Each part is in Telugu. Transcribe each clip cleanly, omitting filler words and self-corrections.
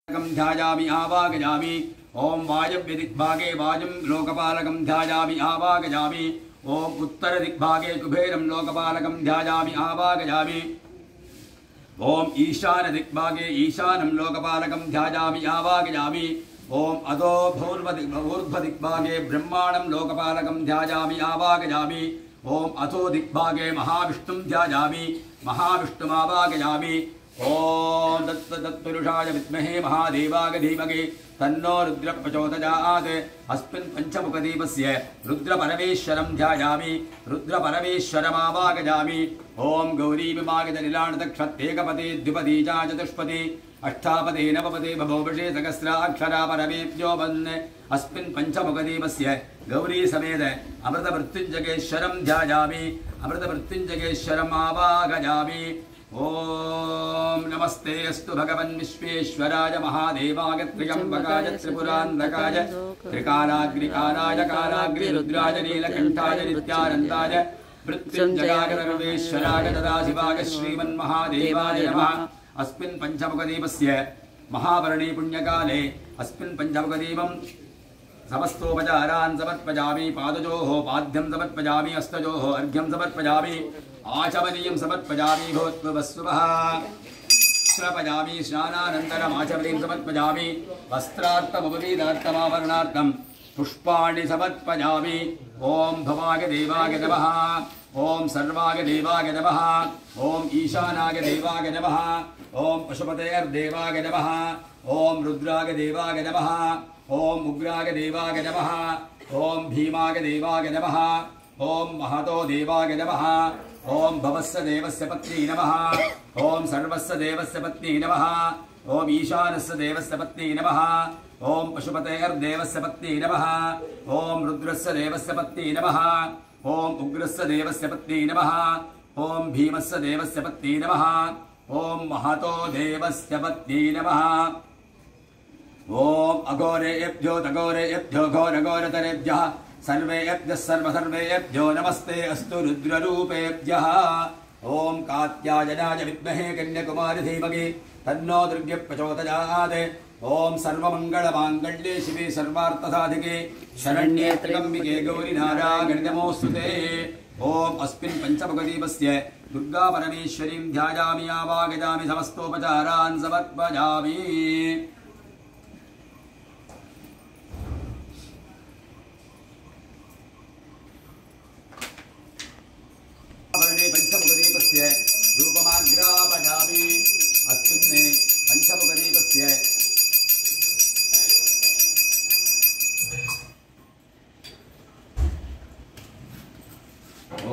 ध्यायामि आवागयामि ओम वायव्यदिग्भागे वायुं लोकपालकं ध्यायामि आवागयामि ओम उत्तरदिग्भागे कुबेरं लोकपालकं ध्यायामि आवागयामि ओम ईशानदिग्भागे ईशानं लोकपालकं ध्यायामि आवागयामि ओम अधो ऊर्ध्वदिग्भागे ब्रह्माणं लोकपालकं ध्यायामि आवागयामि ओम अधो दिग्भागे महाविष्णुं ध्यायामि महाविष्णुमावागयामि ओम तत्पुरुषाय विद्महे महादेवाय धीमहि तन्नो रुद्रः प्रचोदयात् अस्मिन् पंचमुखदीपस्य रुद्रपरमेश्वरं ध्यायामि रुद्रपरमेश्वरमावागयामि ओम गौरीविमागतनिलाणतक्षत्तेकपदे द्विपदी च चतुष्पदी अष्टापदे नवपदे बभूवषे सहस्राक्षरा परमेभ्यो वन्दे अस्मिन् पंचमुखदीपस्य गौरी समेत अमृतमृत्युञ्जयेश्वरं ध्यायामि अमृतमृत्युञ्जयेश्वरम् आवागयामि ओम नमस्ते अस्तु भगवन् विश्वेश्वराय महादेवाय त्र्यंबकाय त्रिपुरान्तकाय त्रिकालाग्निकालाय कालाग्निरुद्राय नीलकण्ठाय नित्यानन्दाय मृत्युञ्जयाय सर्वेश्वराय सदाशिवाय श्रीमन्महादेवाय नमः। अस्मिन् पंचमुखदीपस्य महावर्णे पुण्यकाले अस्मिन् पंचमुखदीपं समस्तोपचारान् समर्पयामि। पादयोः पाद्यं समर्पयामि, हस्तयोः अर्घ्यं समर्पयामि, आचमनीयं समर्पयामि। भूत्वस्वः श्रपयामि, स्नानानन्तरम् आचमनीयं समर्पयामि। वस्त्रार्थमुपवीतार्थमाभरणार्थं पुष्पाणि समर्पयामि। ओम भवाय देवाय नमः, ओम सर्वाय देवाय नमः, ओम ईशानाय देवाय नमः, ओम पशुपतेर्देवाय नमः, ओम रुद्राय देवाय नमः, ओम उग्राय देवाय नमः, ओम भीमाय देवाय नमः, ओम महतो देवाय नमः, ओम भवस्य देवस्य पत्नी नमः, ओम सर्वस्य देवस्य पत्नी नमः, ओम ईशानस्य देवस्य पत्नी नमः, ओम पशुपतेर्देवस्य पत्नी नमः, ओम रुद्रस्य देवस्य पत्नी नमः, ओम उग्रस्य देवस्य पत्नी नमः, ओम भीमस्य देवस्य पत्नी नमः, ओम महतो देवस्य पत्नी नमः। ओम अघोरेभ्यो तघोरेभ्यो घोरघोरतरेभ्यः सर्वेभ्यः सर्वसर्वेभ्यो नमस्ते अस्तु रुद्ररूपेभ्यः। ओम कात्यायनाय विद्महे कन्याकुमारी धीमहि तन्नो दुर्गे प्रचोदयात्। ओम सर्वमंगलमांगल्ये शिवे सर्वार्थसाधिके शरण्ये त्र्यंबिके गौरी नारायणि नमोस्तुते। ओम अस्मिन् पंचमुखदीपस्य दुर्गा परमेश्वरीं ध्यायामि आवागयामि, समस्तोपचारान् समर्पयामि। पंचमुखदीपस्य धूपमाग्रापयामि। अस्मिन् पंचमुखदीपस्य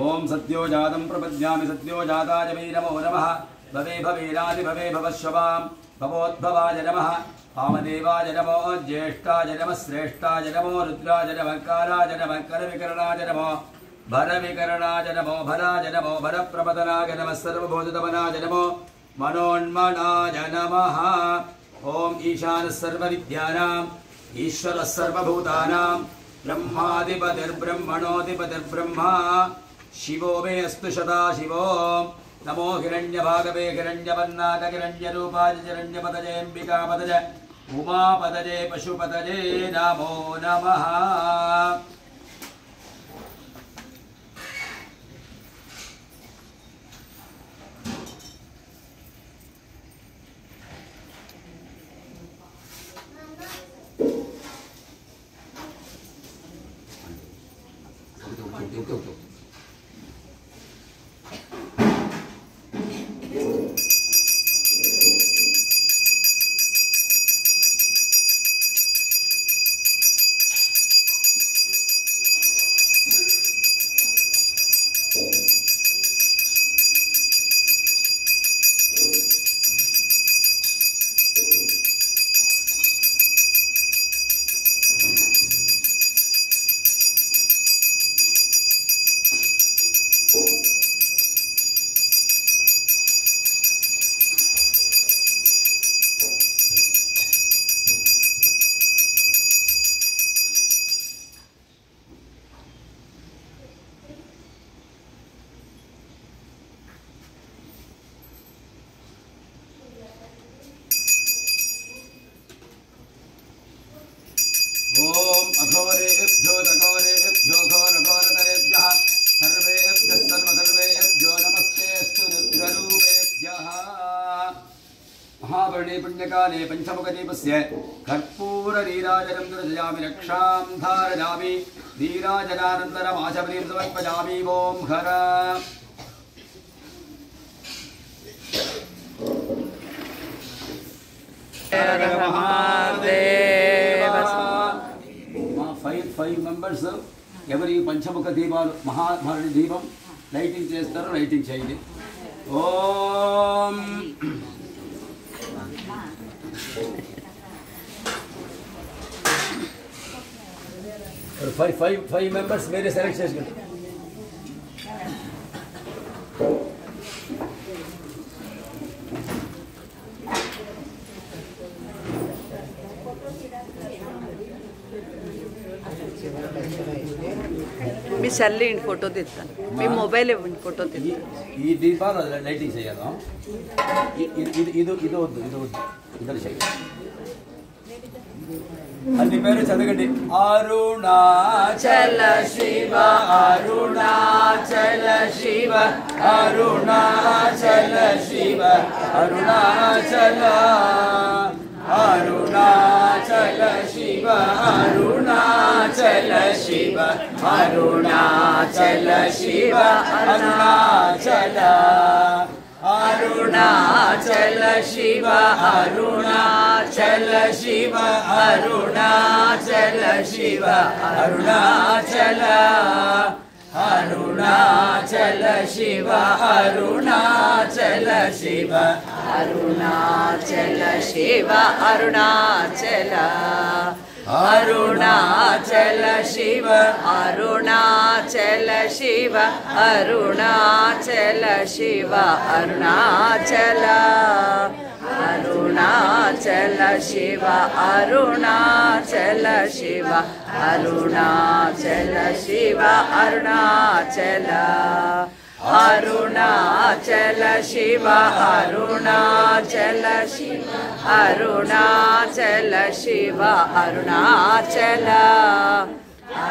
ओम सत्यो जातं प्रपद्यामि, सत्यो जाताय वै नमो नमः। भवे भवेरादि भवे भवश्ववां भवोद्भवाय नमः। वामदेवाय नमो, ज्येष्ठाय नमः, श्रेष्ठाय नमो, रुद्राय नमः, कालाय नमः, करविकरणाय नमो, भरविकरणाय नमो, भराय नमो, भरप्रपदनाय नमः, सर्वभूतदमनाय नमो, मनोन्मनाय नमः। ओम ईशानः सर्वविद्यानां ईश्वरः सर्वभूतानां ब्रह्माधिपतिर्ब्रह्मणोऽधिपतिर्ब्रह्मा शिवो मे अस्तु सदाशिवो। नमो हिरण्यभागवे हिरण्यवर्णाय हिरण्यरूपाय हिरण्यपतये अम्बिकापतये उमापतये पशुपतये नमो नमः। पुण्यकाले पंचमुखदीपस्य कर्पूरनीराजनं दर्शयामि रक्षां धारयामि नीराजनानन्तरम् आचमनीं समर्पयामि ओं हर five members every పంచముఖ దీపాలు మహాభారతి దీపం లైటింగ్ చేస్తారు లైటింగ్ చేయండి ఓం five members వేరే సెలెక్ట్ చేసుకోండి మీ సెల్ ఇంటి ఫోటో తీస్తాను మీ మొబైల్ ఇవ్వండి ఫోటో తీస్తాను ఈ దీపాలు లైటింగ్ చేయాలి ఇది వద్దు ఇద్దరు చేయాలి అన్ని పేరు చదవండి అరుణాచల శివ అరుణాచల శివ అరుణాచల శివ అరుణాచల అరుణాచల శివ అరుణాచల శివ అరుణాచల శివ అరుణాచల అరుణాచల శివ అరుణాచల శివ అరుణాచల శివ అరుణాచల అరుణాచల శివ అరుణాచల శివ అరుణాచల శివ అరుణాచల అరుణాచల శివ అరుణాచల శివ అరుణాచల శివ అరుణాచల అరుణాచల శివ అరుణాచల శివ అరుణాచల శివ అరుణాచల అరుణాచల శివ అరుణాచల శివ అరుణాచల శివ అరుణాచల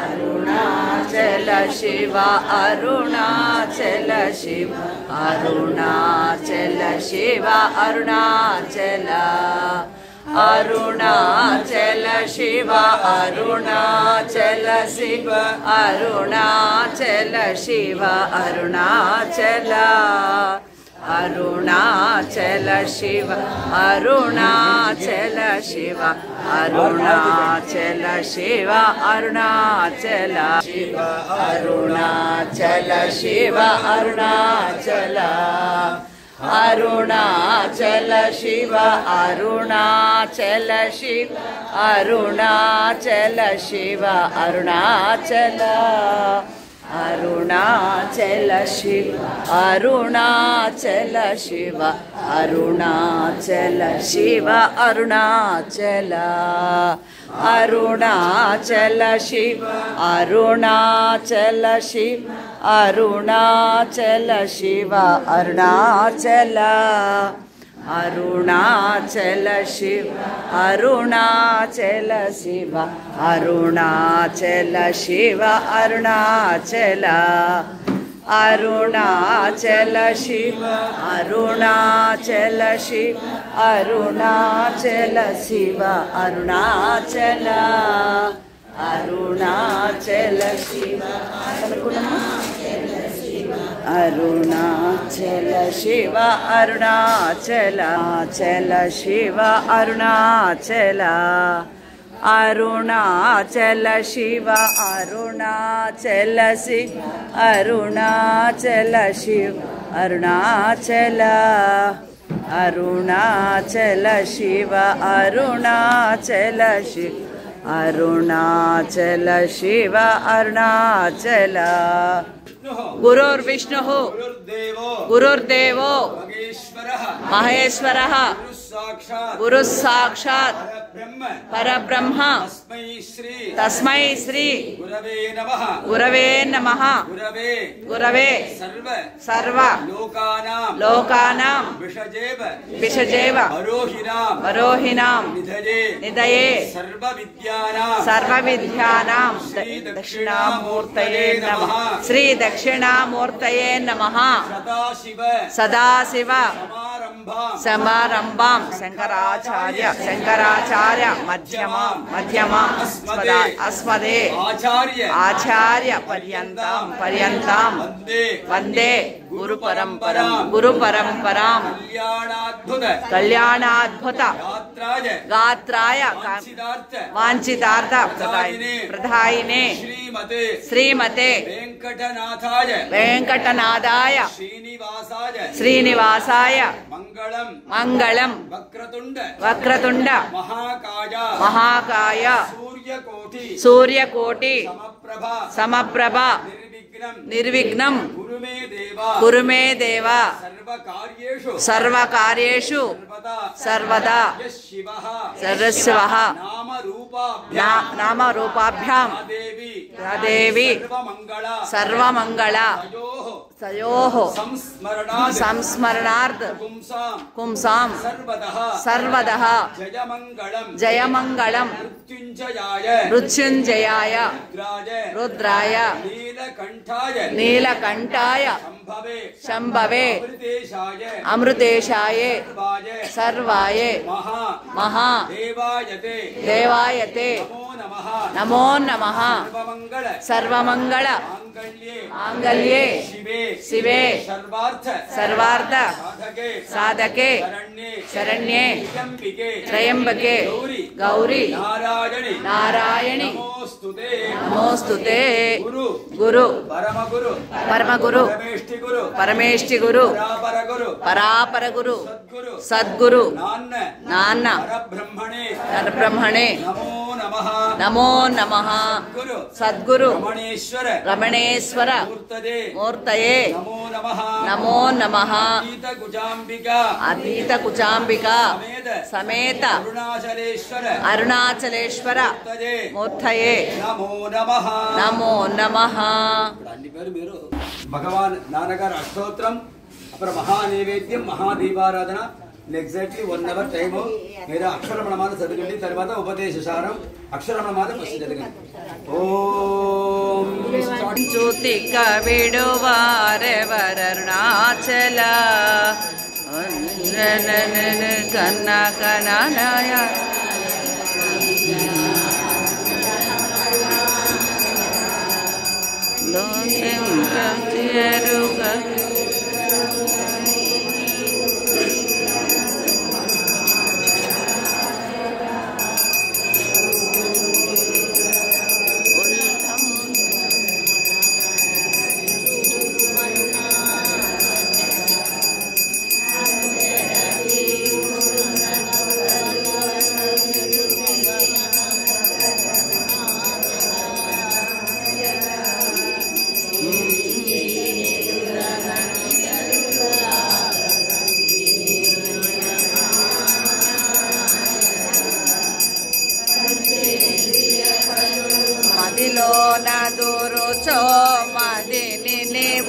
అరుణాచల శివ అరుణాచల శివ అరుణాచల శివ అరుణాచల అరుణాచల శివ అరుణాచల శివ అరుణాచల శివ అరుణాచల అరుణాచల శివ అరుణాచల శివ అరుణాచల శివ అరుణాచల శివ అరుణాచల శివ అరుణాచల అరుణాచల శివ అరుణాచల శివ అరుణాచల శివ అరుణాచల అరుణాచల శివ అరుణాచల శివ అరుణాచల శివ అరుణాచల అరుణాచల శివ అరుణాచల శివ అరుణాచల శివ అరుణాచల అరుణాచల శివ అరుణాచల శివ అరుణాచల శివ అరుణాచల అరుణాచల శివ అరుణాచల శివ అరుణాచల శివ అరుణాచల అరుణాచల శివ అరుణాచల శివ అరుణాచల అరుణాచల శివ అరుణాచల అరుణాచల శివ అరుణాచల శివ అరుణాచల శివ అరుణాచల అరుణాచల శివ అరుణాచల శివ అరుణాచల శివ అరుణాచల గురుర్విష్ణుః గురుర్దేవో మహేశ్వరః గురు సాక్షాత్ పరబ్రహ్మ తస్మై శ్రీ గురవే నమః గురవే సర్వ లోకానాం విషజేవ వరోహిణాం నిధయే सर्वविद्यानां दक्षिणामूर्तये नमः श्री दक्षिणामूर्तये नमः सदाशिव समारंभां शंकराचार्य मध्यमां अस्मदे आचार्य पर्यन्तां वन्दे गुरुपरम्परां कल्याणाद्भुत गात्राय वाञ्छितार्थ प्रदायिने श्रीमते वेंकटनाथाय श्रीनिवासाय मंगलम वक्रतुंड महाकाय सूर्यकोटि समप्रभा निर्विघ्नं कुरु मे देव सर्वकार्येषु सर्वदा सर्वस्वः नामरूपाभ्यां देवी सर्वमंगल तयोः संस्मरणार्थ पुंसां सर्वदः जयमंगलम मृत्युंजयाय रुद्राय नीलकंठाय शंभवे अमृतेशाय सर्वाय महा देवायते नमो नमः सर्वमंगल मांगल्ये शिवे सर्वार्थ साधके शरण्ये त्र्यंबके गौरी नारायणी नमोस्तुते गुरु परमगुरु परमेष्टि गुरु परापर गुरु सद्गुरु नान्न परब्रह्मणे नमो नमः सद्गुरु रमणेश्वर मूर्तये नमो नमः अतीत कुजाम्बिका समेत अरुणाचलेश्वर मूर्तये नमो नमः भगवान नानगार अष्टोत्तरम अपर महानैवेद्यम महादीपाराधन एग्जैक्टली 1 hour टाइम मेरा अक्षरमणमान चदवंడి తర్వాత ఉపదేశసారం అక్షరమణమాద ఫస్ట్ చదవండి ఓం జ్యోతిక విడువారె వరుణాచల కన్న కననయ లోకం కచేరుగ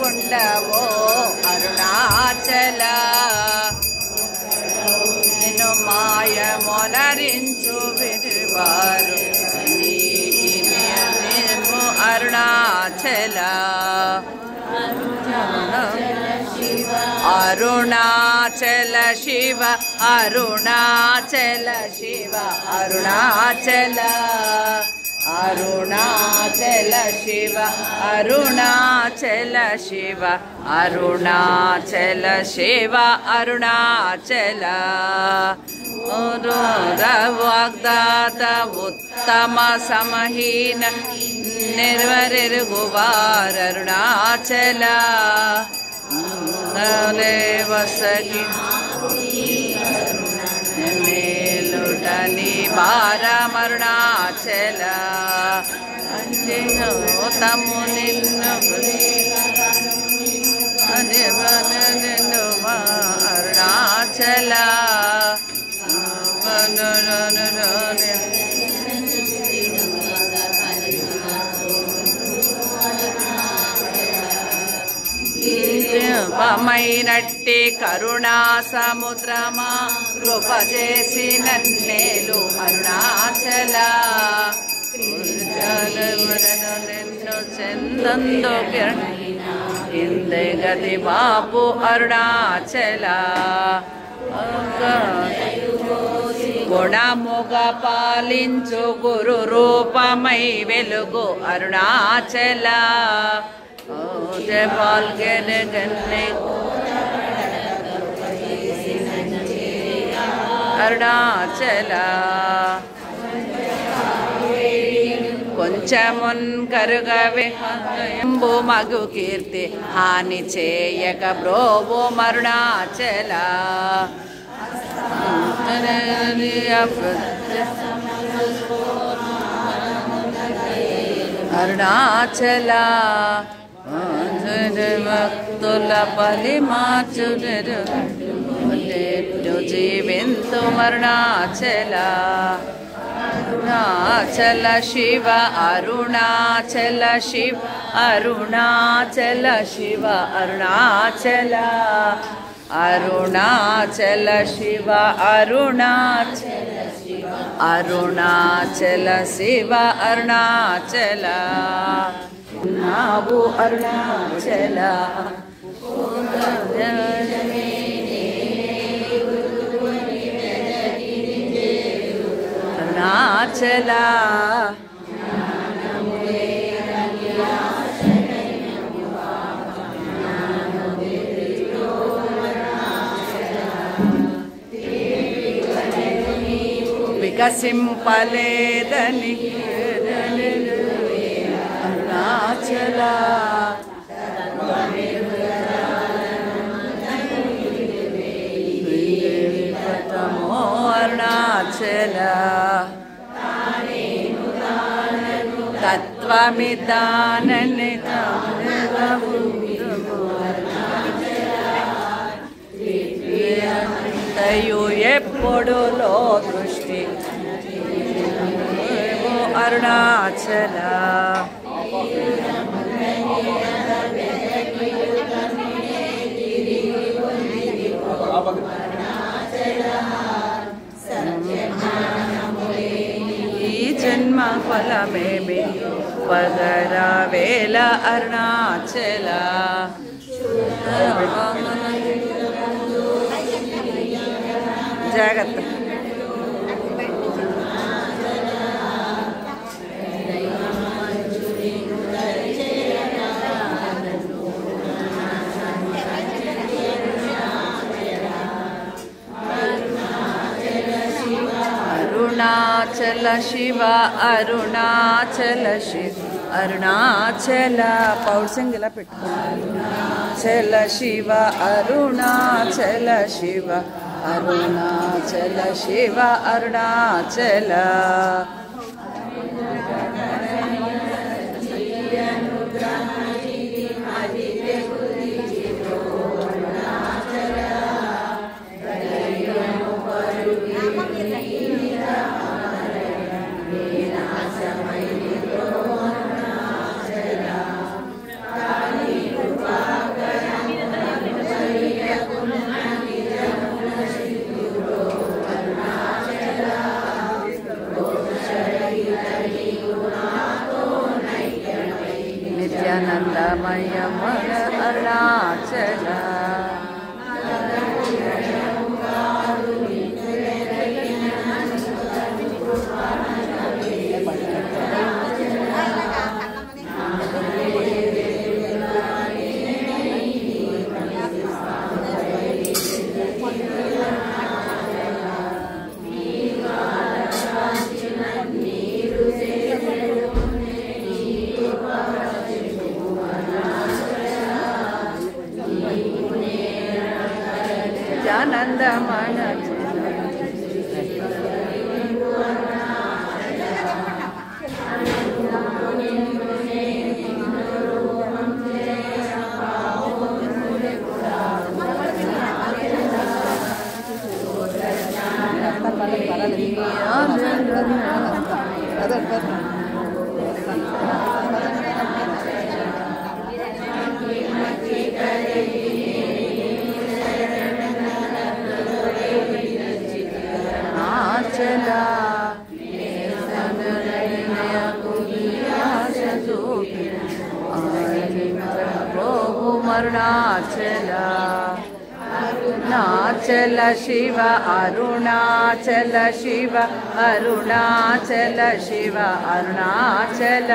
ఉండవో అరుణాచల నిన్ను మాయ మొనరించు విరువారు అరుణాచల అరుణాచల శివ అరుణాచల శివ అరుణాచల అరుణాచల శివ అరుణాచల శివ అరుణాచల శివ అరుణాచల వాగ్దాత ఉత్తమ సమహీన నిర్వరిర్గువార్ అరుణాచల వసగి నేలుటని బారమరుణాచల తము నిన్ను నిన్ను అరుణాచల పమైనట్టి కరుణా సముద్రమా కృప చేసి నన్నేలు అరుణాచల ಚಂದಂದೋ ಹಿಂದೆ ಗತಿ ಬಾಪು ಅರುಣಾಚಲ గుణముగ పాలించు గురు రూపమై వెలుగు అరుణాచల అరుణాచల కొంచెమున్ కరుగవెంబు మగు కీర్తి హాని చేయక బ్రోవు అరుణాచల అరుణాచల భక్తుల బలి మార్చు జీవింతు అరుణాచల అరుణాచల శివ అరుణాచల శివ అరుణాచల శివ అరుణాచల అరుణాచల శివ అరుణాచల అరుణాచల శివ అరుణాచల నావు అరుణాచల అరుణాచల వికసింపలేదని అరుణాచల అరుణాచల తత్వమిదానని తయు ఎప్పుడులో దృష్టి అరుణాచల ఈ జన్మ ఫలమేమి పగరవేల అరుణాచల జాగ్రత్త అరుణాచల శివ అరుణాచల శివ అరుణాచల పౌర్సంగ్ ఇలా పెట్టు అరుణాచల శివ అరుణాచల శివ అరుణాచల శివ అరుణాచల నిత్యానందమయ అరుణాచల ఆనందమన చలా అరుణాచల అరుణాచల శివ అరుణాచల శివ అరుణాచల శివ అరుణాచల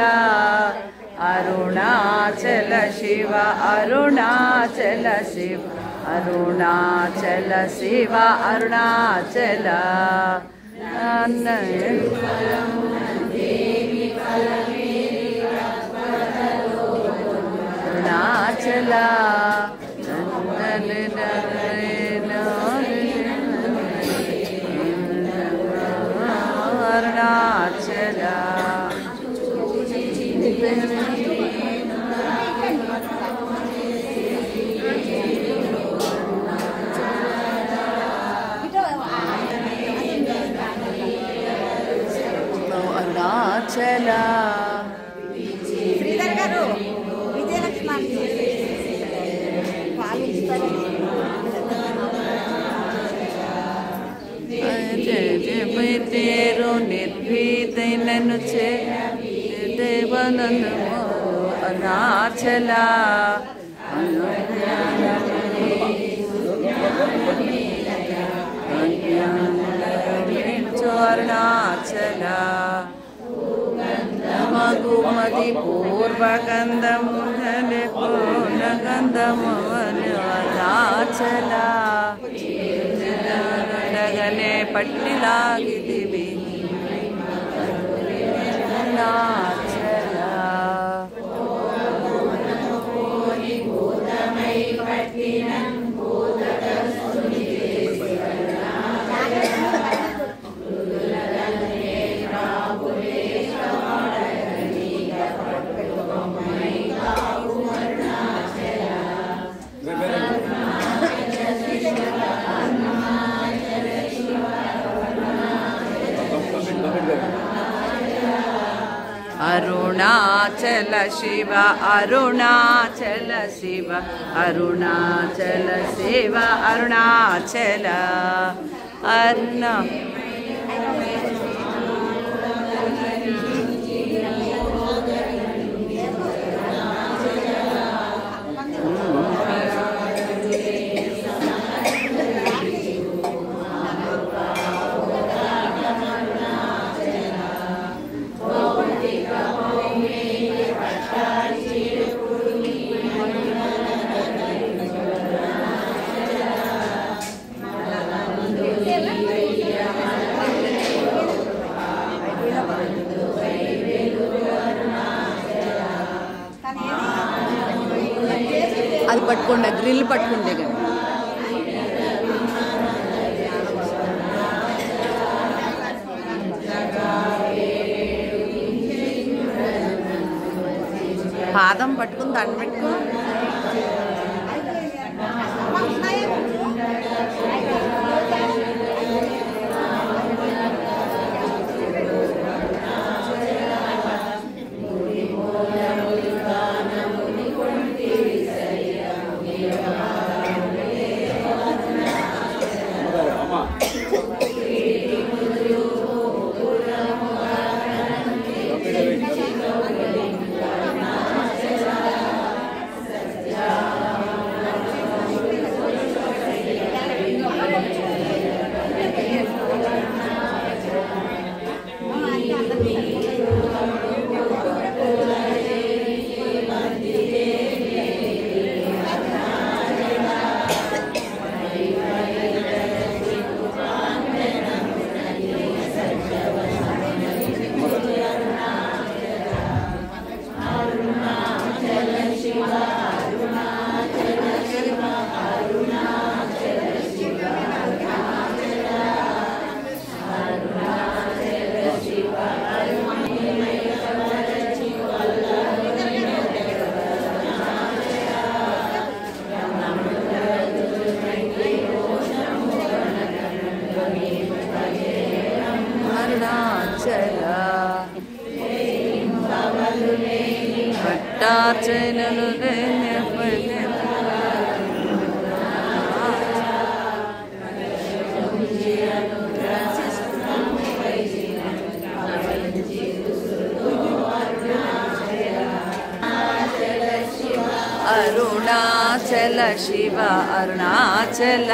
అరుణాచల శివ అరుణాచల శివ అరుణాచల శివ అరుణాచల అరుణాచల అరుణాచల అరుణాచల శ్రీధర్ గారు విజయలక్ష్మి తేరు నిర్భీతైనను దేవనందు అరుణాచల అరుణాచల మగుమతి పూర్వగంధము పూర్ణగంధము అరుణాచల డగనే పట్టిలాగిదివి అరుణాచల అరుణాచల శివ అరుణాచల శివ అరుణాచల శివ అరుణాచల అరుణ అది పట్టుకోండి గ్రిల్ పట్టుకుంటే కానీ పాదం పట్టుకుని దండ పెట్టుకో పట్టాచైనలు అరుణాచల శివ అరుణాచల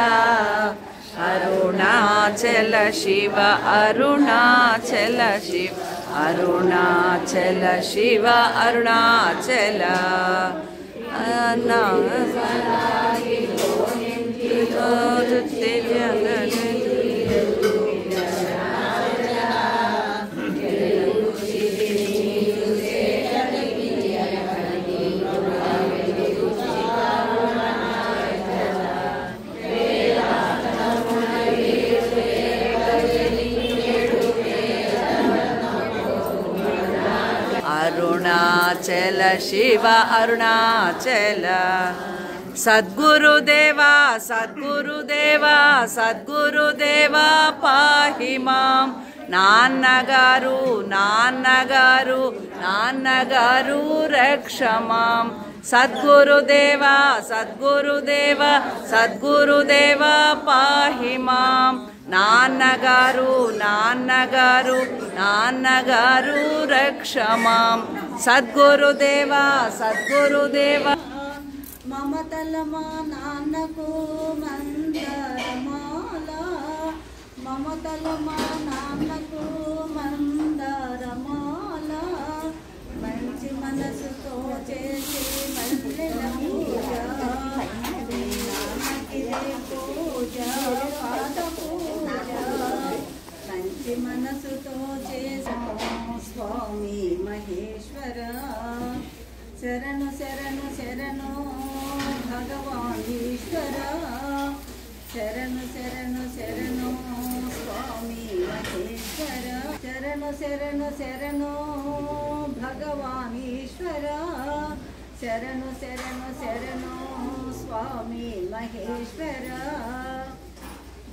అరుణాచల శివ అరుణాచల శివ అరుణాచల శివ అరుణాచల అరుణాచల శివ అరుణాచల సద్గురుదేవా సద్గురుదేవా సద్గురుదేవా పాహి మాం నాన్నగారు నాన్నగారు నాన్నగారు రక్ష మాం సద్గురుదేవా సద్గురుదేవా సద్గురుదేవా పాహి మాం నాన్నగారు నాన్నగారు నాన్నగారు రక్ష మాం సద్గురుదేవా సద్గురుదేవా మమతల మా నాన్నకు మందరమాల మమతల మా నాన్నకు మందరమాల మంచి మనసుతో చేసి మల్లెల పూజ నాన్నకిదే పూజ పాద పూజ మంచి మనసుతో చేసి స్వామి మహేశ్వర శరణు శరణు శరణు భగవాన్ ఈశ్వర శరణు శరణు శరణు స్వామి మహేశ్వర శరణు శరణు శరణు భగవాన్ ఈశ్వర శరణు శరణు శరణు స్వామి మహేశ్వర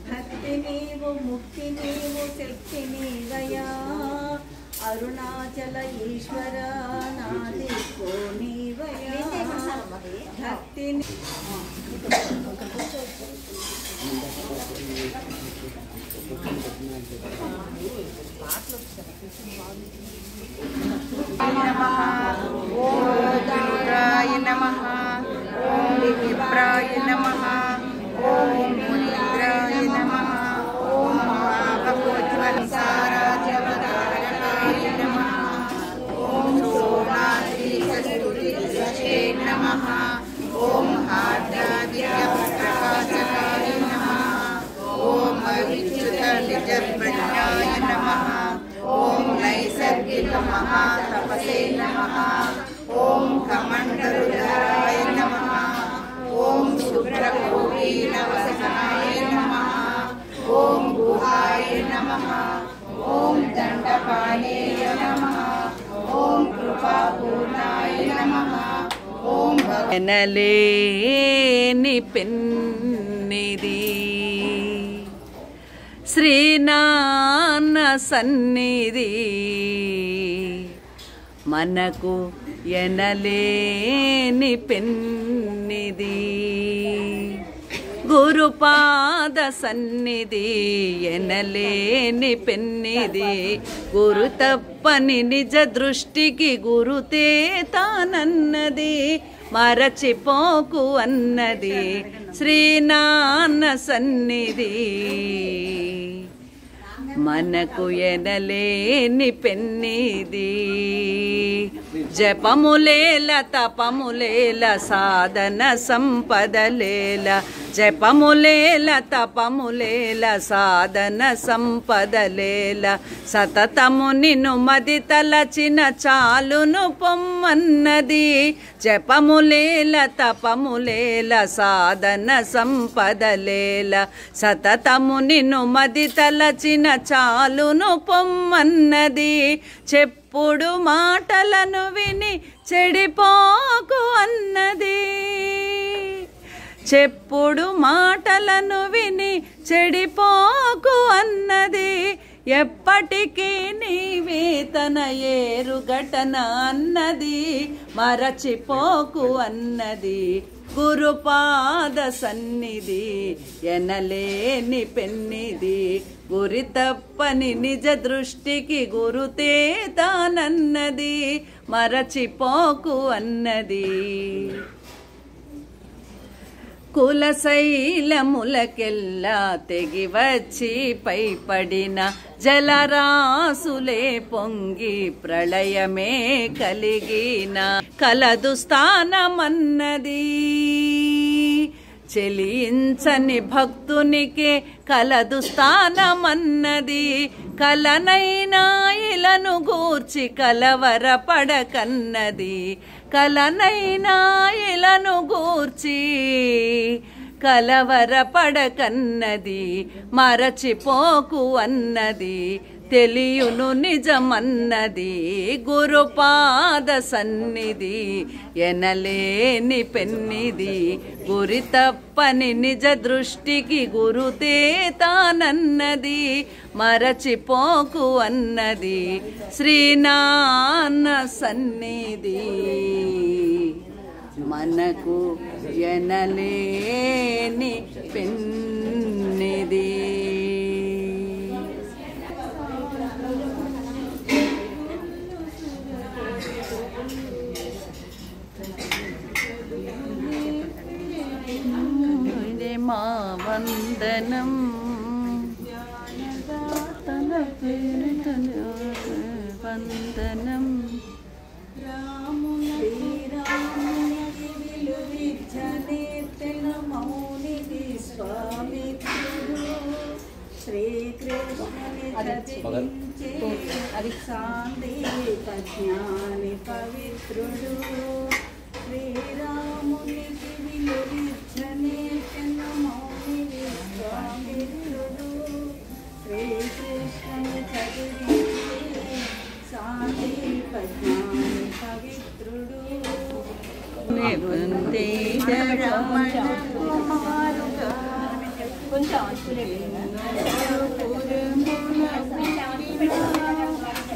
భక్తి నీవు ముక్తి నీవు శక్తి నీవయా అరుణాచల ఈశ్వర నాది నీవయా భక్తి రుద్రాయ నమః ఓం విప్రాయ నమః ఓం మునింద్రాయ నమః ఓం మహాభగవద్వత్సారాజ్యవతారకాయ నమః ఓం సోమాశ్రీకస్తుతిజే నమః ఓం హార్దాదివ్యప్రకాశకాయ నమః ఓం అవిచ్యుత నిజబ్రహ్మాయ నమః ఓం నైసర్గిక మహాతపసే నమః ఓం కమండలుధరాయ నమః ఓం శుభ్రకోటీనవసనాయ నమః ఓం గుహాయ నమః ఓం దండపాణేయ నమః ఓం కృపాపూర్ణాయ నమః ఓం ఎనలేని పెన్నిది శ్రీనాన్న సన్నిధి మనకు ఎనలేని పెన్నిది గురుపాద సన్నిధి ఎనలేని పెన్నిది గురు తప్పని నిజ దృష్టికి గురుతే తానన్నది మరచిపోకు అన్నది శ్రీనాన్న సన్నిధి మనకు ఎనలేని పెన్నిది జపములేల తపములేల సాధన సంపదలేల జపములేల తపములేల సాధన సంపదలేల సతతము నిన్ను మది తలచిన చాలును పొమ్మన్నది జపములేల తపములేల సాధన సంపదలేల సతతము నిన్ను మది తలచిన చాలును పొమ్మన్నది చెప్పుడు మాటలను విని చెడిపోకు అన్నది చెప్పుడు మాటలను విని చెడిపోకు అన్నది ఎప్పటికీ నీవే తన ఏరుగటన అన్నది మరచిపోకు అన్నది గురుపాద సన్నిధి ఎనలేని పెన్నిది గురి తప్పని నిజ దృష్టికి గురుతే తానన్నది మరచిపోకు అన్నది కులశైలములకెల్లా తెగి వచ్చి పైపడిన జలరాసులే పొంగి ప్రళయమే కలిగిన కలదు స్థానమన్నది చెలించని భక్తునికే కలదు స్థానమన్నది కలనైనా ఇలను గూర్చి కలవరపడకన్నది కలనైనా ఇలను గూర్చి కలవరపడకన్నది మరచిపోకు అన్నది తెలియును నిజమన్నది గురుపాద సన్నిధి ఎనలేని పెన్నిది గురి తప్పని నిజ దృష్టికి గురుతే తానన్నది మరచిపోకు అన్నది శ్రీనాన్న సన్నిధి మనకు ఎనలేని పెన్నిది. మా వందనం తన పేరు తన వందనం మౌనిది స్వామిత్రుడు శ్రీకృష్ణుని చదివించే సాందీప జ్ఞాని పవిత్రుడు శ్రీరామునికి విలువిచ్చనే మౌనిది స్వామిత్రుడు శ్రీకృష్ణుని చదివించే సాందీప జ్ఞాని పవిత్రుడు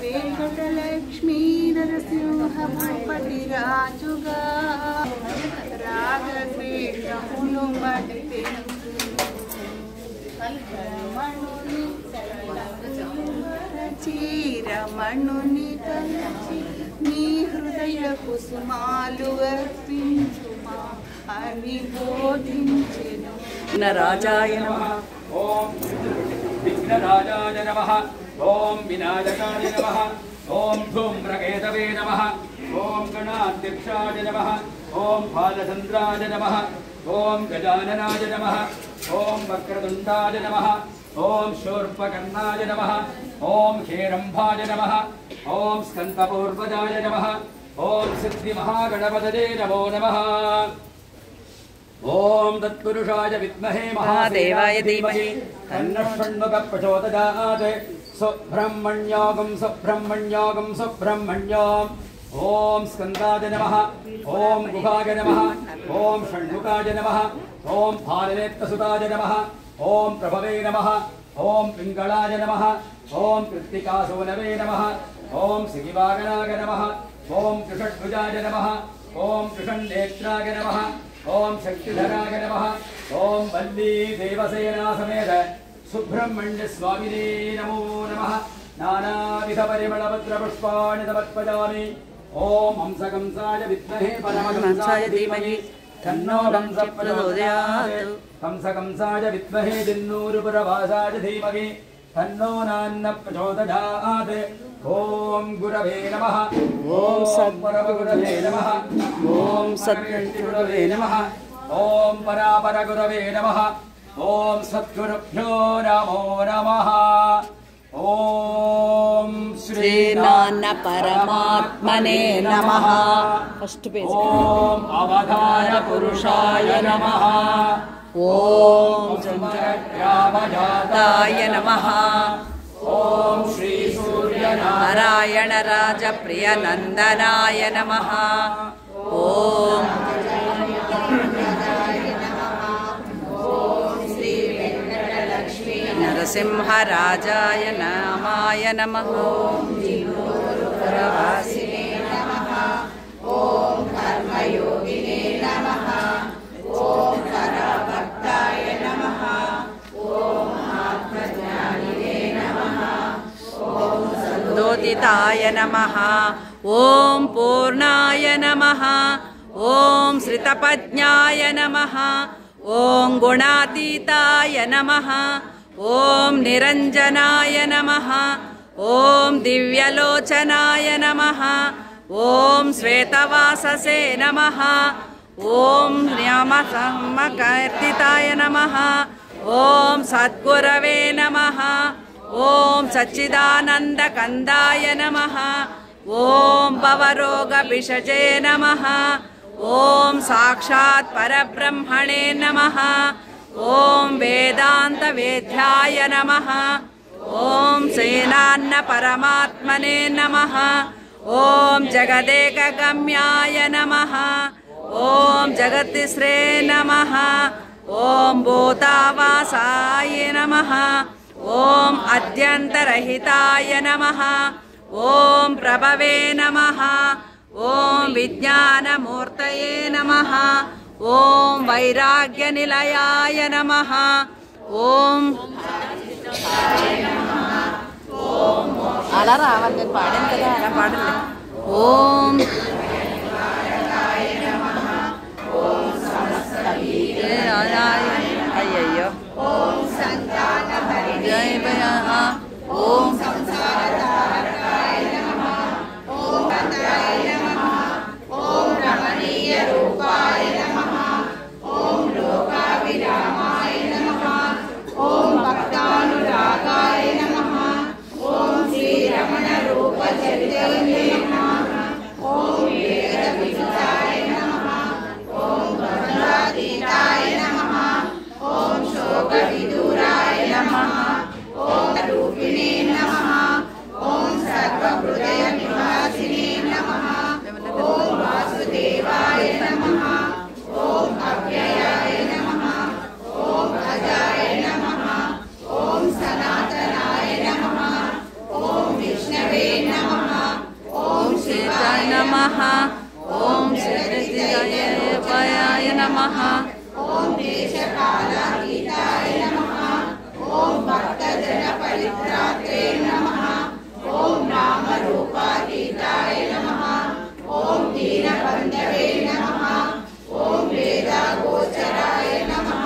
వెంకటలక్ష్మీ నరసింహ భూపతి రాజుగా రాగద్వేషములు మడితే చీరమణుని కలిసి నీ హృదయ కుసుమాలు అర్పించుమా అని బోధించెను. రాజాయ నమః. ఓం విఘ్నరాజాయ నమః. ఓం వినాయకాయ నమః. ఓం ధూమ్రకేతవే నమః. ఓం గణాధ్యక్షాయ నమః. ఓం బాలచంద్రాయ నమః. ఓం గజాననాయ నమః. ఓం వక్రతుండాయ నమః. ఓం శూర్పకర్ణాయ నమః. ఓం హేరంభాయ నమః. ఓం స్కందపూర్వజాయ నమః. ఓం సిద్ధిమహాగణపతయే నమో నమః. ఓం తత్పురుషాయ విద్మహే మహాదేవాయ ధీమహి తన్నః షణ్ముఖః ప్రచోదయాత్. సుబ్రహ్మణ్యోగం సుబ్రహ్మణ్యోగం సుబ్రహ్మణ్యోం. ఓం స్కందాయ నమః. ఓం గుహాయ నమః. ఓం షణ్ముఖాయ నమః. ఓం భారనేత్రసుతాయ నమః. ఓం ప్రభవే నమః. ఓం పింగళాయ నమః. ఓం కృత్తికాసూనవే నమః. ఓం శివాగణాయ నమః. ఓం కృషడ్భుజాయ నమః. ఓం కృషన్నేత్రాయ నమః. ఓం శక్తిధరాయ నమః. ఓం వల్లీ దేవసేనా సమేత సుబ్రహ్మణ్య స్వామినే నమో నమః. నానావిధ పరిమళపత్ర పుష్పాణి సమర్పయామి. ఓం హంసకంసాయ విద్మహే పరమహంసాయ ధీమహి తన్నో హంస ప్రచోదయాత్. హంసకంసాయ విద్మహే దిన్నూరుపురవాసాయ ధీమహి తన్నో నాన్న ప్రచోదయాత్. ఓం గురవే నమః. ఓం సద్గురవే నమః. ఓం సద్గురవే నమః. ఓం పరాపర గురవే నమః. ఓం సద్గురుభ్యో నమో నమః. ఓం శ్రీనాన్న పరమాత్మనే నమః. First page. ఓం అవధాన పురుషాయ నమః. ఓం జంజాతాయ నమః. ఓం శ్రీ నారాయణ రాజ ప్రియ నందనాయ నమః. ఓం నరసింహరాజాయ నామాయ నమః. పురవాసినే నమః. ఓం కర్మయోగినే నమః. ఓం పరభక్తాయ నమః. ఓం ఆత్మజ్ఞానినే నమః. ఓం సందోదితాయ నమః. ఓం పూర్ణాయ నమః. ఓం శ్రితపజ్ఞాయ నమః. ఓం గుణాతీతాయ నమః ఓం నిరంజనాయ నమః ఓం దివ్యలోచనాయ నమః ఓం శ్వేతవాససే నమః ఓం న్యామసమ్మకీర్తితాయ నమః ఓం సద్గురవే నమః ఓం సచ్చిదానందకందాయ నమః ఓం భవరోగభిషజే నమః ఓం సాక్షాత్ పరబ్రహ్మణే నమః ఓం వేదాంతవేద్యాయ నమః ఓం సేనాన్న పరమాత్మనే నమః ఓం జగదేకగమ్యాయ నమః ఓం జగతిశ్రే నమః ఓం భూతావాసాయ నమః ఓం అద్యంతరహితాయ నమః ఓం ప్రభవే నమః ఓం విజ్ఞానమూర్తయే నమః ఓం వైరాగ్యనిలయాయ నమః ఓం అలా రావాలి నేను పాడాను కదా అలా పాడండి ఓం అయ్యయ్యో ఓం సంతాన జయ భయ ఓం సంసారతారకాయ నమః ఓం గతాయ నమః ఓం రమణీయ రూపాయ నమః ఓం లోకావిరామాయ నమః ఓం భక్తానురాగాయ నమః ఓం శ్రీరమణ రూప చరితాయ నమః ఓం వేద విహితాయ నమః ఓం గంగాతీతాయ నమః ఓం శోక విదూరాయ నమః ఓం రూపిణే నమః ఓం సర్వహృదయ నివాసినే నమః ఓం వాసుదేవాయ నమః ఓం అవ్యయాయ నమః ఓం అజాయ నమః ఓం సనాతనాయ నమః ఓం విష్ణవే నమః ఓం శివాయ నమః ఓం శ్రీజయాయ నమః ఓం దేశకాలాతీతాయ నమః ఓం భక్తజన పరిత్రాత్రే నమః ఓం నామరూపాతీతాయ నమః ఓం దీనబంధవే నమః ఓం వేదాగోచరాయ నమః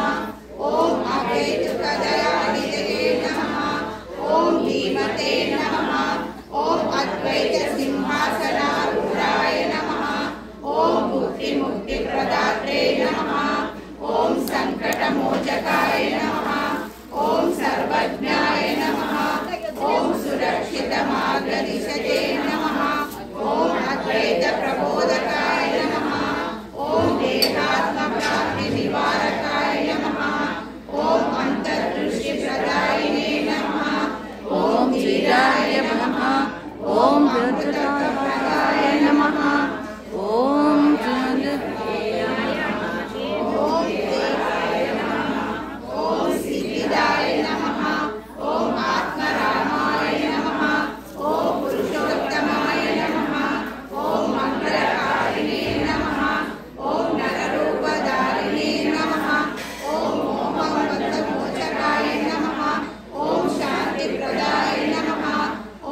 ఓం అహేతుకదయానిధయే నమః ఓం ధీమతే నమః ఓం అద్వైత సింహాసనారూఢాయ నమః ఓం ముక్తి ముక్తి ప్రదాత్రే నమః ఓం సంకటమోచకాయ నమః ఓం సర్వజ్ఞాయ నమః ఓం సురక్షిత మార్గదిశతే నమః ఓం అద్వైత ప్రబోధకాయ నమః ఓం దేహాత్మ ప్రాప్తి నివారకాయ నమః ఓం అంతర్దృష్టి ప్రదాయినే నమః ఓం శ్రీరాయ నమః ఓం ప్రదాయ నమః ఓం ఓం సిద్ధిదాయ నమః ఓం ఆత్మరామాయ నమః ఓం పురుషోత్తమాయ నమః ఓం మంగళకారిణే నమః ఓం నరరూపధారిణే నమః ఓం మోహమోచకాయ నమః ఓం శాంతిప్రదాయ నమః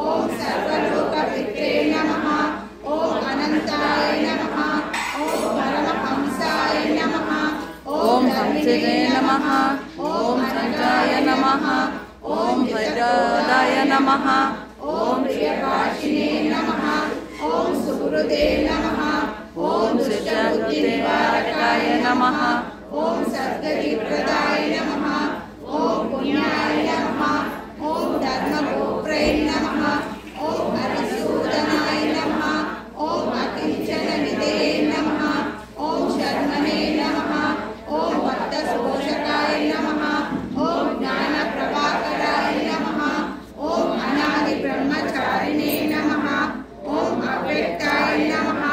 ఓం సర్వలోకవిత్రే నమః ఓం అనంతాయ నమః ఓం పరమహంసాయ నమః ఓం హంసజయ నమః ఓం సంజాయ నమః ఓం భద్రాయ నమః ఓం ప్రియభాషిణే నమః ఓం సుహృదే నమః ఓం దుష్టబుద్ధి నివారకాయ నమః ఓం సద్గతిప్రదాయ నమః ఓం పుణ్యాయ నమః ఓం ధర్మగోప్రై నమః ఓం హరిసూదనాయ నమః ఓం అకించన నిధయే నమః ఓం శర్మణే నమః ఓం భక్తశోషకాయ నమః ఓం జ్ఞాన ప్రభాకరాయ నమః ఓం అనాది బ్రహ్మచారిణే నమః ఓం అవ్యక్తాయ నమః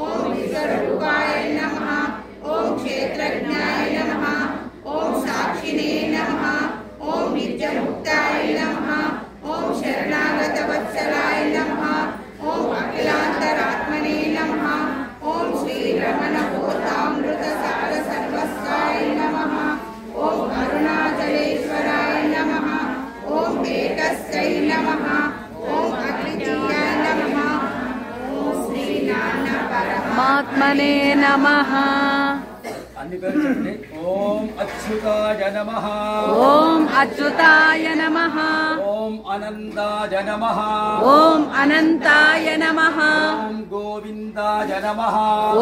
ఓం విశ్వరూపాయ నమః ఓం క్షేత్రజ్ఞాయ నమః ఓం సాక్షిణే నమః ఓం నిత్యముక్తాయ నమః ఓం శరణాగత వత్సలాయ నమః ఓం అఖిలాంతరాత్మనే నమః ఓం శ్రీరమణ భూతామృత సార సర్వస్వాయ నమః ఓం అరుణాచలేశ్వరాయ నమః ఓం ఏకస్యై నమః ఓం అద్వితీయాయ నమః ఓం శ్రీనాన్న పరమాత్మ ఆత్మనే నమః అన్ని పేర్లు చెప్పండి. ఓం అచ్యుతాయ నమః. ఓం అచ్యుతాయ నమః. ఓం అనంతాయ నమః. ఓం అనంతాయ నమః. ఓం గోవిందాయ నమః.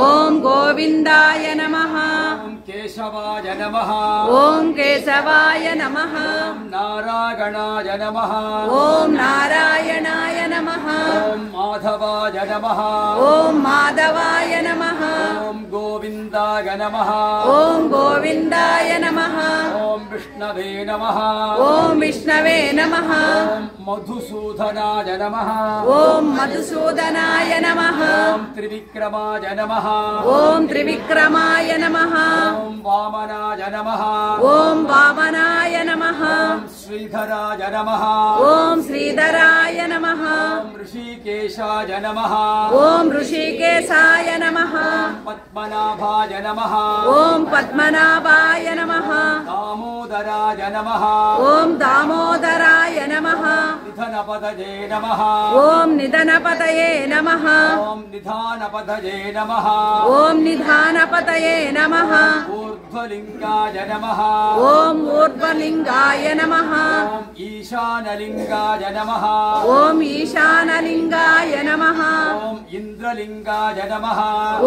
ఓం గోవిందాయ నమః. ఓం కేశవాయ నమః. ఓం కేశవాయ నమః. ఓం నారాయణాయ నమః. ఓం నారాయణాయ నమః. ఓం మాధవాయ నమః. ఓం మాధవాయ నమః. ఓం గోవిందాయ నమః. ఓం గోవిందాయ నమః. ఓం విష్ణవే నమః. ఓం విష్ణవే నమః. ఓం మధుసూదనాయ నమః. ఓం మధుసూదనాయ నమః. ఓం త్రివిక్రమాయ నమః. ఓం త్రివిక్రమాయ నమః. ఓం వామనాయ నమః. ఓం వామనాయ నమః. ఓం శ్రీధరాయ నమః. ఓం శ్రీధరాయ నమః. ఓం ఋషికేశాయ నమః. ఓం ఋషికేశాయ నమః. పద్మనాభాయ నమః. ఓం పద్మనాభాయ నమః. దామోదరాయ నమః. ఓం దామోదరాయ నమః. నిధనపదయే నమః. ఓం నిధనపతయే నమః. ఓం నిధానపదయే నమః. ఓం నిధానపతయే నమః. ఊర్ధ్వలింగాయ నమః. ఓం ఊర్ధ్వలింగాయ నమః. ఓం ఈశానలింగాయ నమః. ఓం ఈశానలింగాయ నమః. ఓం ఇంద్రలింగాయ నమః.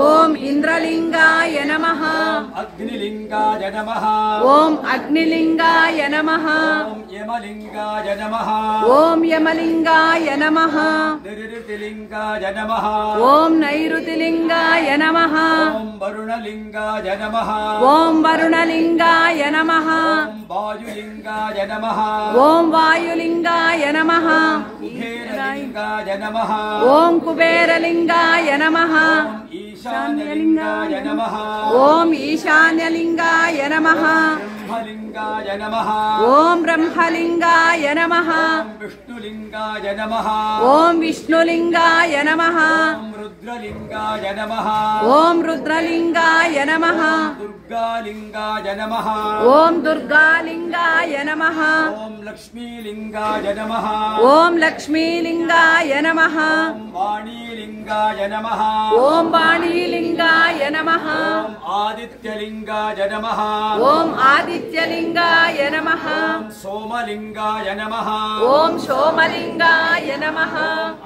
ఓం ఇంద్రలింగాయ నమః. ఓం అగ్నిలింగాయ నమః. ఓం అగ్నిలింగాయ నమః. ఓం యమలింగాయ నమః. ఓం యమలింగాయ నమః. నిరుతిలింగాయ నమః. ఓం నైరుతిలింగాయ నమః. ఓం వరుణలింగాయ నమః. ఓం వరుణలింగాయ నమః. ఓం వాయులింగాయ నమః. ఓం వాయులింగాయ నమః. కుబేరలింగాయ నమః. ఓం కుబేరలింగాయ నమః. ఓం ఈశాన్యలింగాయ నమః. ఓం ఈశాన్యలింగాయ నమః. బ్రహ్మలింగాయ నమః. ఓం బ్రహ్మలింగాయ నమః. ఓం విష్ణులింగాయ నమః. ఓం విష్ణులింగాయ నమః. ఓం రుద్రలింగాయ నమః. ఓం రుద్రలింగాయ నమః. దుర్గాలింగాయ నమః. ఓం దుర్గాలింగాయ నమః. ఓం లక్ష్మీలింగాయ నమః. ఓం లక్ష్మీలింగాయ నమః. ఓం వాణీలింగాయ నమః. ఓం వాణీలింగాయ నమః. ఓం ఆదిత్యలింగాయ నమః. ఓం ఆదిత్యలింగాయ నమః. ఓం సోమలింగాయ నమః. ఓం సోమలింగాయ నమః.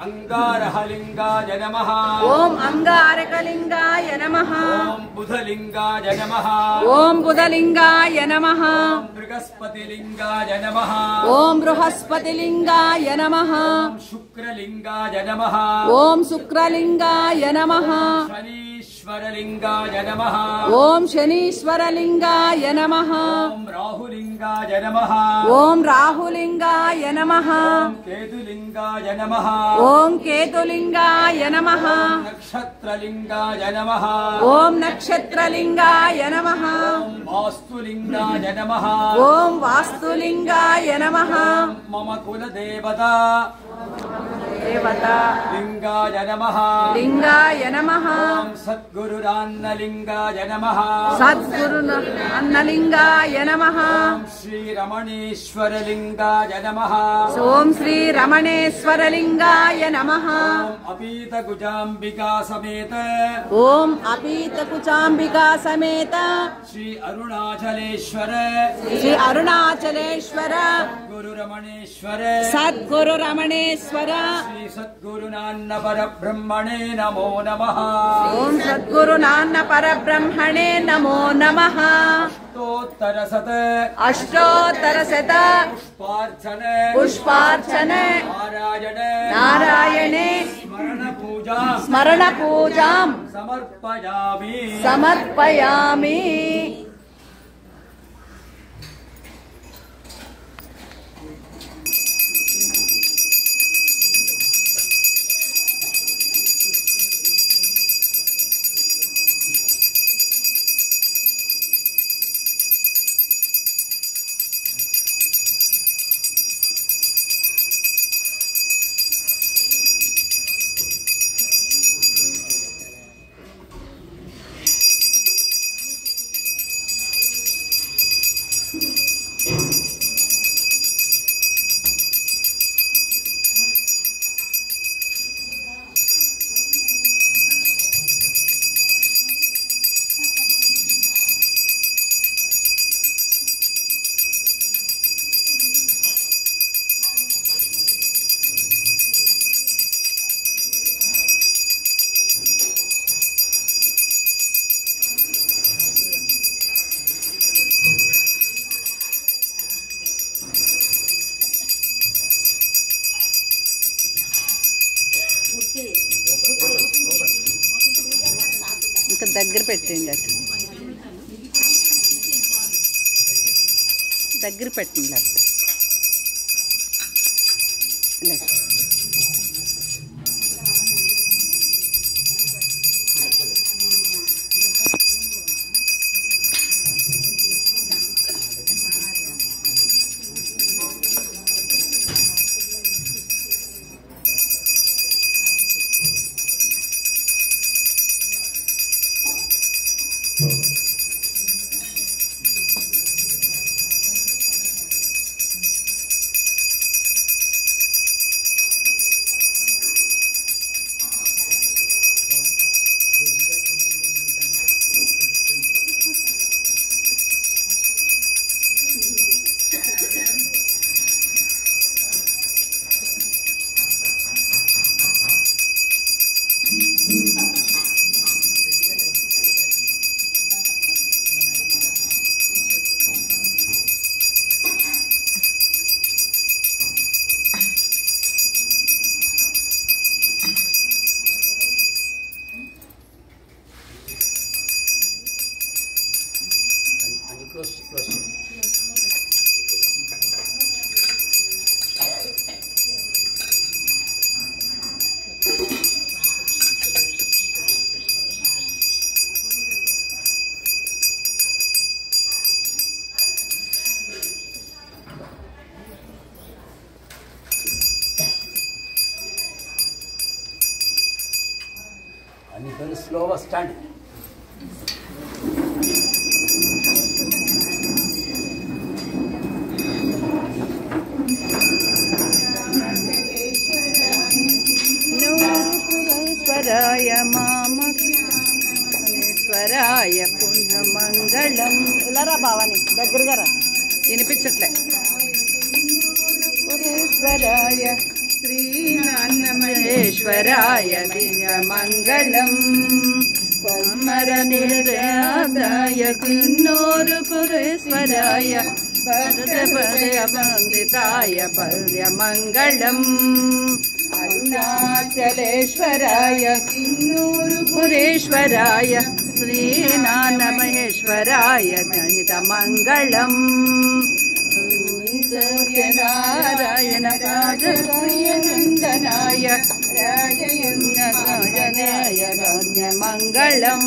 అంగారహలింగాయ నమః. ఓం అంగారకలింగాయ నమః. ఓం బుధలింగాయ నమః. ఓం బుధలింగాయ నమః. ఓం బృహస్పతిలింగాయ నమః. ఓం బృహస్పతిలింగాయ నమః. ఓం శుక్రలింగాయ నమః. ఓం శుక్రలింగాయ నమః. శనీశ్వరలింగాయ నమః. ఓం శనీశ్వరలింగాయ నమః. ఓం రాహులింగాయ నమః. ఓం రాహులింగాయ నమః. ఓం కేతులింగాయ నమః. ఓం కేతులింగాయ నమః. నక్షత్రలింగాయ నమః. ఓం నక్షత్రలింగాయ నమః. ఓం వాస్తులింగాయ నమః. ఓం వాస్తులింగాయ నమః. మమ కులదేవత దేవత లింగాయ నమః. లింగాయ నమః. ఓం సద్గురురాన్నలింగాయ నమః. సద్గురు అన్నలింగాయ నమః. ఓం శ్రీరమణేశ్వరలింగాయ నమః. ఓం శ్రీ రమణేశ్వరలింగాయ నమః. ఓం అపీతకుజాంబికా సమేత ఓం అపీతకుచాంబికా సమేత శ్రీ అరుణాచలేశ్వర శ్రీ అరుణాచలేశ్వర గురు రమణేశ్వర సద్గురు రమణేశ్వర శ్రీ సద్గురునాన్న పరబ్రహ్మణే నమో నమః. ఓం సద్గురు నాన్న పరబ్రహ్మణే నమో నమః. అష్టోత్తర శత పుష్పార్చన పుష్పార్చన నారాయణ నారాయణే స్మరణ పూజాం సమర్పయామి. ఇంకా దగ్గర పెట్టండి, అటు దగ్గర పెట్టండి లేకపోతే ఇలా. And very slow stand. స్వరాయ మామేశ్వరాయ పుణ్యమంగళం. ఇలారా భావాని దగ్గరగా రా, వినిపించట్లే. పురేశ్వరాయ శ్రీనాన్నమహేశ్వరాయ దివ్యమంగళం. కొమ్మర నిరాదాయ కిన్నూరు పురేశ్వరాయ పదపదవందితాయ పర్యమంగళం. అరుణాచలేశ్వరాయ కిన్నూరు పురేశ్వరాయ శ్రీనాన్నమహేశ్వరాయ జనితమంగళం. సత్యనారాయణ రాజనందనాయ రాజయజ్ఞాయ రాజ్యమంగళం.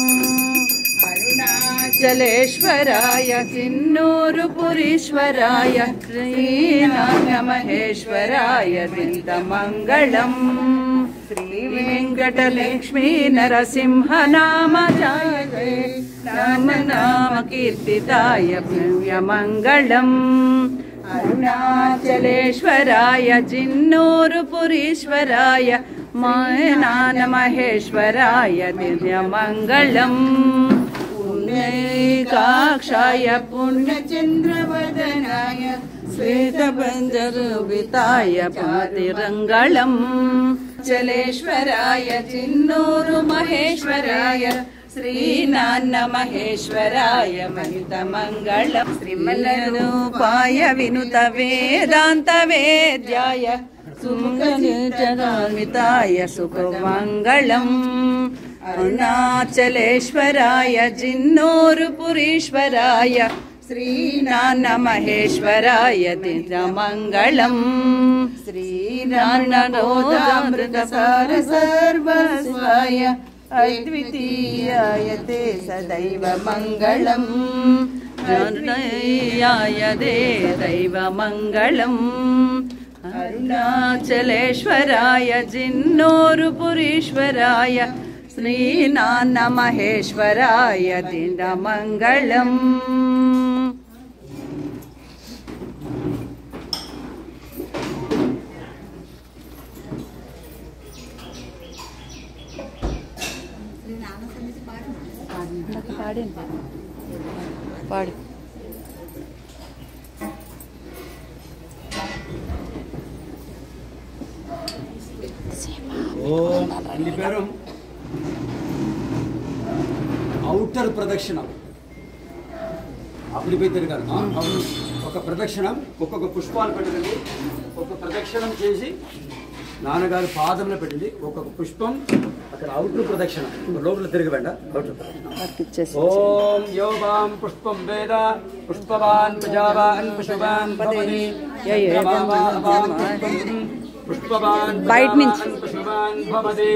అరుణాచలేశ్వరాయ కిన్నూరు పురీశ్వరాయ శ్రీనాథమహేశ్వరాయ దింతమంగళం. శ్రీ వెంకటలక్ష్మీ నరసింహనామజాయతే నామ నామ కీర్తితాయ దివ్యమంగళం. అరుణాచలేశ్వరాయ జిన్నూరు పురీశ్వరాయ మాయనానమహేశ్వరాయ దివ్యమంగళం. పుణ్యకాక్షాయ పుణ్యచంద్రవదనాయ శ్వేతబంజరువితాయ పాతిరంగళం. చలేశ్వరాయ చిన్నూరు మహేశ్వరాయ శ్రీనాన్నమహేశ్వరాయ మహితమంగళం. శ్రీమల్లరూపాయ వినుత వేదాంత వేద్యాయ సుమగనితాయ సుఖమంగళం. అరుణాచలేశ్వరాయ జిన్నూరు పురీశ్వరాయ శ్రీనాన్నమహేశ్వరాయ దివ్యమంగళం. శ్రీనాన్నోదామృతసార సర్వస్వాయ అద్వితీయాయ తే సదైవ మంగళం. అరుణాయ దే దైవ మంగళం. అరుణాచలేశ్వరాయ జిన్నూరు పురీశ్వరాయ శ్రీనాన్నమహేశ్వరాయ దివ్యమంగళం. పాడు. దీని పేరు ఔటర్ ప్రదక్షిణం. అప్పుడు పోయి తిరగాలి. ఒక ప్రదక్షిణం, ఒక్కొక్క పుష్పాలు పెట్టుకుని ఒక ప్రదక్షిణం చేసి నాన్నగారు పాదంలో పెట్టింది ఒక్కొక్క పుష్పం అక్కడ అవుటర్ ప్రదక్షిణ లోపల తిరగబెండ అవుటర్ ఓం యోగాం పుష్పం వేద పుష్పవాన్ ప్రజావాన్ పశువాన్ భవతి పుష్పవాన్ బయట నుంచి పశువాన్ భవతి